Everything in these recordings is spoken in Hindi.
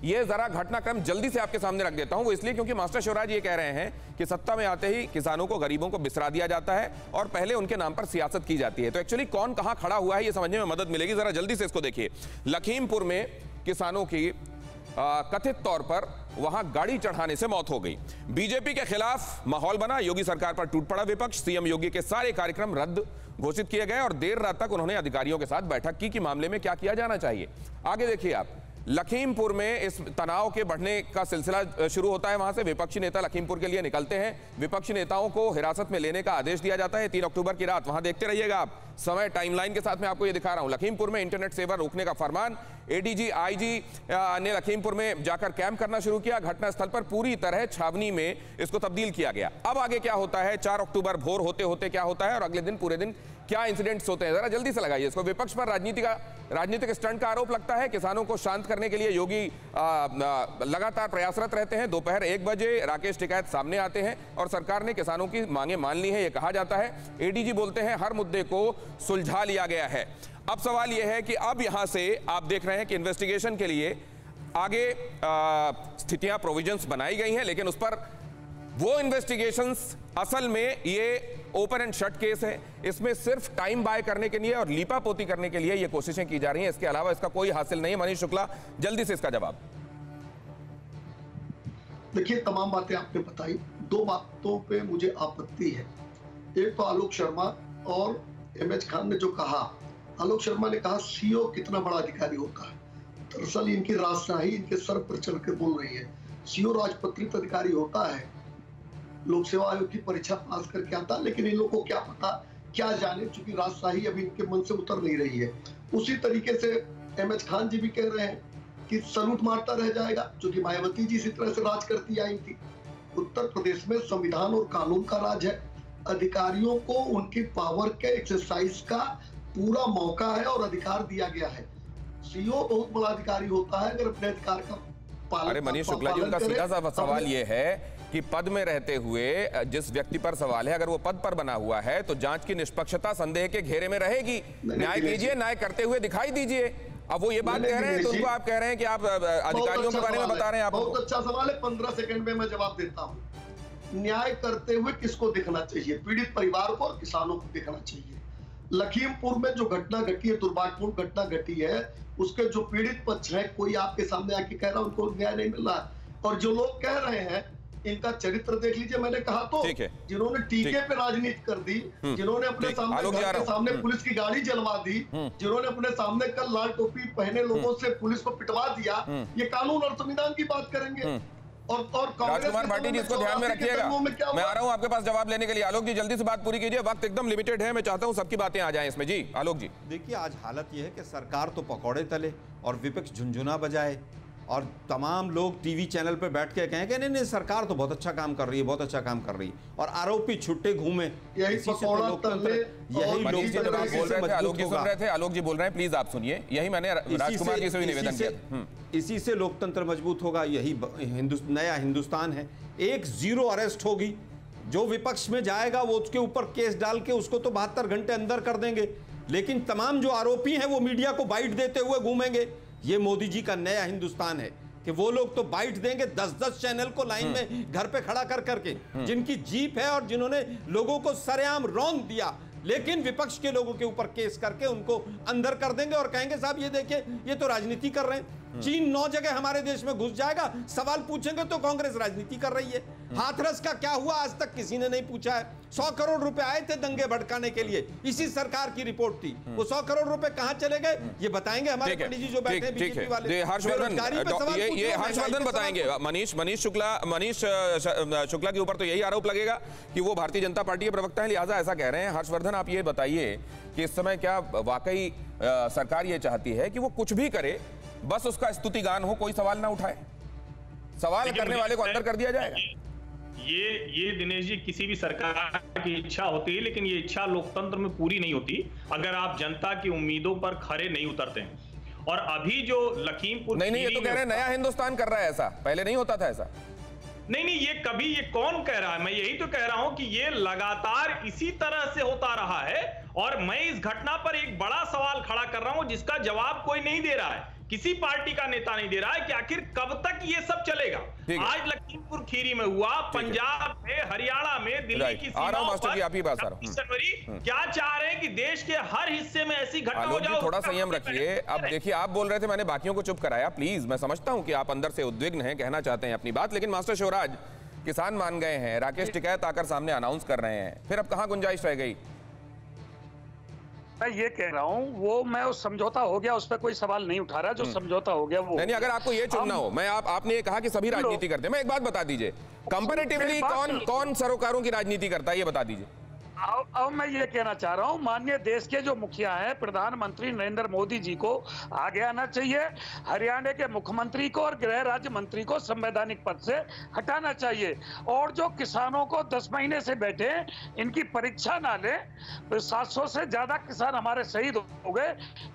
ये जरा घटनाक्रम जल्दी से आपके सामने रख देता हूं, वो इसलिए क्योंकि मास्टर शिवराज ये कह रहे हैं कि सत्ता में आते ही किसानों को, गरीबों को बिसरा दिया जाता है और पहले उनके नाम पर सियासत की जाती है। तो एक्चुअली कौन कहां खड़ा हुआ है ये समझने में मदद मिलेगी। जरा जल्दी से इसको देखिए। लखीमपुर में किसानों की कथित तौर पर वहां गाड़ी चढ़ाने से मौत हो गई। बीजेपी के खिलाफ माहौल बना, योगी सरकार पर टूट पड़ा विपक्ष। सीएम योगी के सारे कार्यक्रम रद्द घोषित किए गए और देर रात तक उन्होंने अधिकारियों के साथ बैठक की कि मामले में क्या किया जाना चाहिए। आगे देखिए आप, लखीमपुर में इस तनाव के बढ़ने का सिलसिला शुरू होता है। वहां से विपक्षी नेता लखीमपुर के लिए निकलते हैं। विपक्षी नेताओं को हिरासत में लेने का आदेश दिया जाता है 3 अक्टूबर की रात। वहां देखते रहिएगा आप, समय टाइमलाइन के साथ मैं आपको ये दिखा रहा हूं। लखीमपुर में इंटरनेट सेवा रोकने का फरमान, एडीजी आईजी ने लखीमपुर में जाकर कैंप करना शुरू किया। घटनास्थल पर पूरी तरह छावनी में इसको तब्दील किया गया। अब आगे क्या होता है, 4 अक्टूबर भोर होते होते क्या होता है और अगले दिन पूरे दिन क्या इंसिडेंट्स होते हैं, जरा जल्दी से लगाइए इसको। विपक्ष पर राजनीतिक स्टंट का आरोप लगता है। किसानों को शांत करने के लिए योगी लगातार प्रयासरत रहते हैं। दोपहर 1 बजे राकेश टिकैत सामने आते हैं और सरकार ने किसानों की मांगे मान ली है, यह कहा जाता है। एडीजी बोलते हैं हर मुद्दे को सुलझा लिया गया है। अब सवाल यह है कि अब यहां से आप देख रहे हैं कि इन्वेस्टिगेशन के लिए आगे स्थितियां, प्रोविजंस बनाई गई हैं, लेकिन उस पर वो इन्वेस्टिगेशंस असल में ये ओपन एंड शट केस है। इसमें सिर्फ टाइम बाय करने के लिए और लीपापोती करने के लिए ये कोशिशें की जा रही हैं। इसके अलावा इसका कोई हासिल नहीं है। मनीष शुक्ला, जल्दी से इसका जवाब। देखिए, तमाम बातें आपने बताई। 2 बातों पे मुझे आपत्ति है। एक तो आलोक शर्मा और एमएच खान ने जो कहा, आलोक शर्मा ने कहा सीओ कितना बड़ा अधिकारी होता है। दरअसल इनकी राजशाही इनके सर पर चढ़ के बोल रही है। सीओ राजपत्रित अधिकारी होता है, लोक सेवा आयोग की परीक्षा पास करके आता, लेकिन इन लोगों को क्या पता, क्या जाने, चूंकि राजशाही अभी इनके मन से उतर नहीं रही है। उसी तरीके से एमएच खान जी भी कह रहे हैं कि सलूट मारता रह जाएगा, क्योंकि मायावती जी इसी तरह से राज करती आई थी। उत्तर प्रदेश में संविधान और कानून का राज है। अधिकारियों को उनकी पावर के एक्सरसाइज का पूरा मौका है और अधिकार दिया गया है। सीओ बहुत बड़ा अधिकारी होता है अगर अपने अधिकार का पालन। अरे मनीष शुक्ला जी, उनका सीधा सा सवाल यह है कि पद में रहते हुए जिस व्यक्ति पर सवाल है, अगर वो पद पर बना हुआ है तो जांच की निष्पक्षता संदेह के घेरे में रहेगी। न्याय कीजिए, न्याय करते हुए दिखाई दीजिए। अब वो ये बात कह रहे हैं तो उनको आप कह रहे हैं कि आप अधिकारियों के बारे में बता रहे हैं। आप बहुत अच्छा सवाल है, 15 सेकंड में मैं जवाब देता हूं। न्याय करते हुए किसको दिखना चाहिए? पीड़ित परिवार को और किसानों को दिखना चाहिए। लखीमपुर में जो घटना घटी है, दुर्भाग्यपूर्ण घटना घटी है, उसके जो पीड़ित पक्ष है, कोई आपके सामने आके कह रहा है उनको न्याय नहीं मिल रहा है। और जो लोग कह रहे हैं, इनका चरित्र देख लीजिए। मैंने कहा तो जिन्होंने टीके पे राजनीति कर दी, जिन्होंने अपने सामने पुलिस की गाड़ी जलवा दी, जिन्होंने अपने सामने कल लाल टोपी पहने लोगों से पुलिस को पिटवा दिया, ये कानून और संविधान की बात करेंगे। और राजकुमार भाटी जी, इसको ध्यान में रखिएगा। मैं आ रहा हूं आपके पास जवाब लेने के लिए। आलोक जी, जल्दी से बात पूरी कीजिए, वक्त एकदम लिमिटेड है। मैं चाहता हूं सबकी बातें आ जाएं इसमें। जी आलोक जी। देखिए, आज हालत यह है कि सरकार तो पकौड़े तले और विपक्ष झुनझुना बजाए और तमाम लोग टीवी चैनल पे बैठ के कहें कि नहीं नहीं सरकार तो बहुत अच्छा काम कर रही है, बहुत अच्छा काम कर रही है, और आरोपी छुट्टे घूमे। यही लोकतंत्र, यही आलोक जी बोल रहे हैं, प्लीज आप सुनिए। यही मैंने राजकुमार जी से भी निवेदन किया। इसी से लोकतंत्र मजबूत होगा। यही नया हिंदुस्तान है। 1 0 अरेस्ट होगी, जो विपक्ष में जाएगा वो उसके ऊपर केस डाल के उसको तो 72 घंटे अंदर कर देंगे, लेकिन तमाम जो आरोपी हैं वो मीडिया को बाइट देते हुए घूमेंगे। ये मोदी जी का नया हिंदुस्तान है कि वो लोग तो बाइट देंगे 10-10 चैनल को लाइन में घर पे खड़ा कर करके, जिनकी जीप है और जिन्होंने लोगों को सरेआम रौंद दिया, लेकिन विपक्ष के लोगों के ऊपर केस करके उनको अंदर कर देंगे और कहेंगे साहब ये देखिए ये तो राजनीति कर रहे हैं। चीन 9 जगह हमारे देश में घुस जाएगा, सवाल पूछेंगे तो कांग्रेस राजनीति कर रही है। हाथरस का क्या हुआ आज तक किसी ने नहीं पूछा है। 100 करोड़ रुपए आए थे दंगे भड़काने के लिए, इसी सरकार की रिपोर्ट थी। वो 100 करोड़ रुपए कहाँ चले गए ये बताएंगे हमारे पंडित जी जो बैठे हैं बीजेपी वाले। हर्षवर्धन बताएंगे। मनीष शुक्ला के ऊपर तो यही आरोप लगेगा कि वो भारतीय जनता पार्टी के प्रवक्ता है, लिहाजा ऐसा कह रहे हैं। हर्षवर्धन, आप ये बताइए कि इस समय क्या वाकई सरकार ये चाहती है कि वो कुछ भी करे, बस उसका स्तुतिगान हो, कोई सवाल ना उठाए, सवाल करने वाले को अंदर कर दिया जाएगा? ये दिनेश जी, किसी भी सरकार की इच्छा होती है, लेकिन ये इच्छा लोकतंत्र में पूरी नहीं होती अगर आप जनता की उम्मीदों पर खरे नहीं उतरते हैं। और अभी जो लखीमपुर नहीं, ये तो कह रहे हैं नया हिंदुस्तान कर रहा है, ऐसा पहले नहीं होता था ऐसा। नहीं, ये कौन कह रहा है? मैं यही तो कह रहा हूं कि ये लगातार इसी तरह से होता रहा है। और मैं इस घटना पर एक बड़ा सवाल खड़ा कर रहा हूं जिसका जवाब कोई नहीं दे रहा है किसी पार्टी का नेता नहीं दे रहा है कि आखिर कब तक ये सब चलेगा। आज लखीमपुर खीरी में हुआ, पंजाब में, हरियाणा में, दिल्ली की सीमाओं पर 26 जनवरी, क्या चाह रहे हैं कि देश के हर हिस्से में ऐसी घटना हो जाए? थोड़ा संयम रखिए। अब देखिए, आप बोल रहे थे मैंने बाकियों को चुप कराया, प्लीज। मैं समझता हूं कि आप अंदर से उद्विग्न हैं, कहना चाहते हैं अपनी बात, लेकिन मास्टर शिवराज, किसान मान गए हैं, राकेश टिकैत आकर सामने अनाउंस कर रहे हैं, फिर अब कहां गुंजाइश रह गई? मैं ये कह रहा हूँ, वो मैं उस समझौता हो गया, उस पर कोई सवाल नहीं उठा रहा। जो समझौता हो गया वो नहीं, अगर आपको ये चुनना हो, मैं आपने ये कहा कि सभी राजनीति करते हैं, मैं एक बात बता दीजिए, कंपैरेटिवली कौन सरोकारों की राजनीति करता है, ये बता दीजिए। अब मैं ये कहना चाह रहा हूँ, माननीय देश के जो मुखिया हैं, प्रधानमंत्री नरेंद्र मोदी जी को आगे आना चाहिए। हरियाणा के मुख्यमंत्री को और गृह राज्य मंत्री को संवैधानिक पद से हटाना चाहिए। और जो किसानों को 10 महीने से बैठे, इनकी परीक्षा ना ले। 700 से ज्यादा किसान हमारे शहीद हो गए।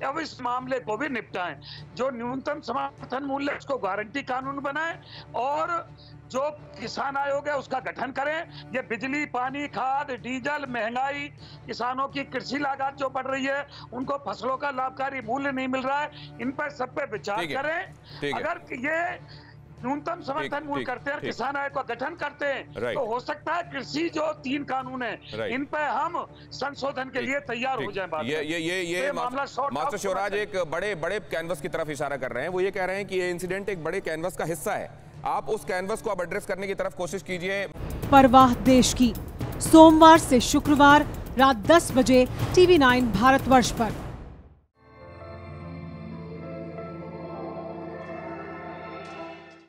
अब इस मामले को भी निपटाएं। जो न्यूनतम समर्थन मूल्य, उसको गारंटी कानून बनाएं और जो किसान आयोग है उसका गठन करें। ये बिजली, पानी, खाद, डीजल, महंगाई, किसानों की कृषि लागत जो बढ़ रही है, उनको फसलों का लाभकारी मूल्य नहीं मिल रहा है, इन पर सब पे विचार करें। अगर ये न्यूनतम समर्थन मूल्य करते हैं, किसान आयोग का गठन करते हैं, तो हो सकता है कृषि जो 3 कानून है, इन पे हम संशोधन के लिए तैयार हो जाएं। ये मास्टर शिवराज एक बड़े कैनवस की तरफ इशारा कर रहे हैं। वो ये कह रहे हैं कि ये इंसिडेंट एक बड़े कैनवस का हिस्सा है, आप उस कैनवस को अब एड्रेस करने की तरफ कोशिश कीजिए। परवाह देश की, सोमवार से शुक्रवार रात 10 बजे TV9 भारतवर्ष पर।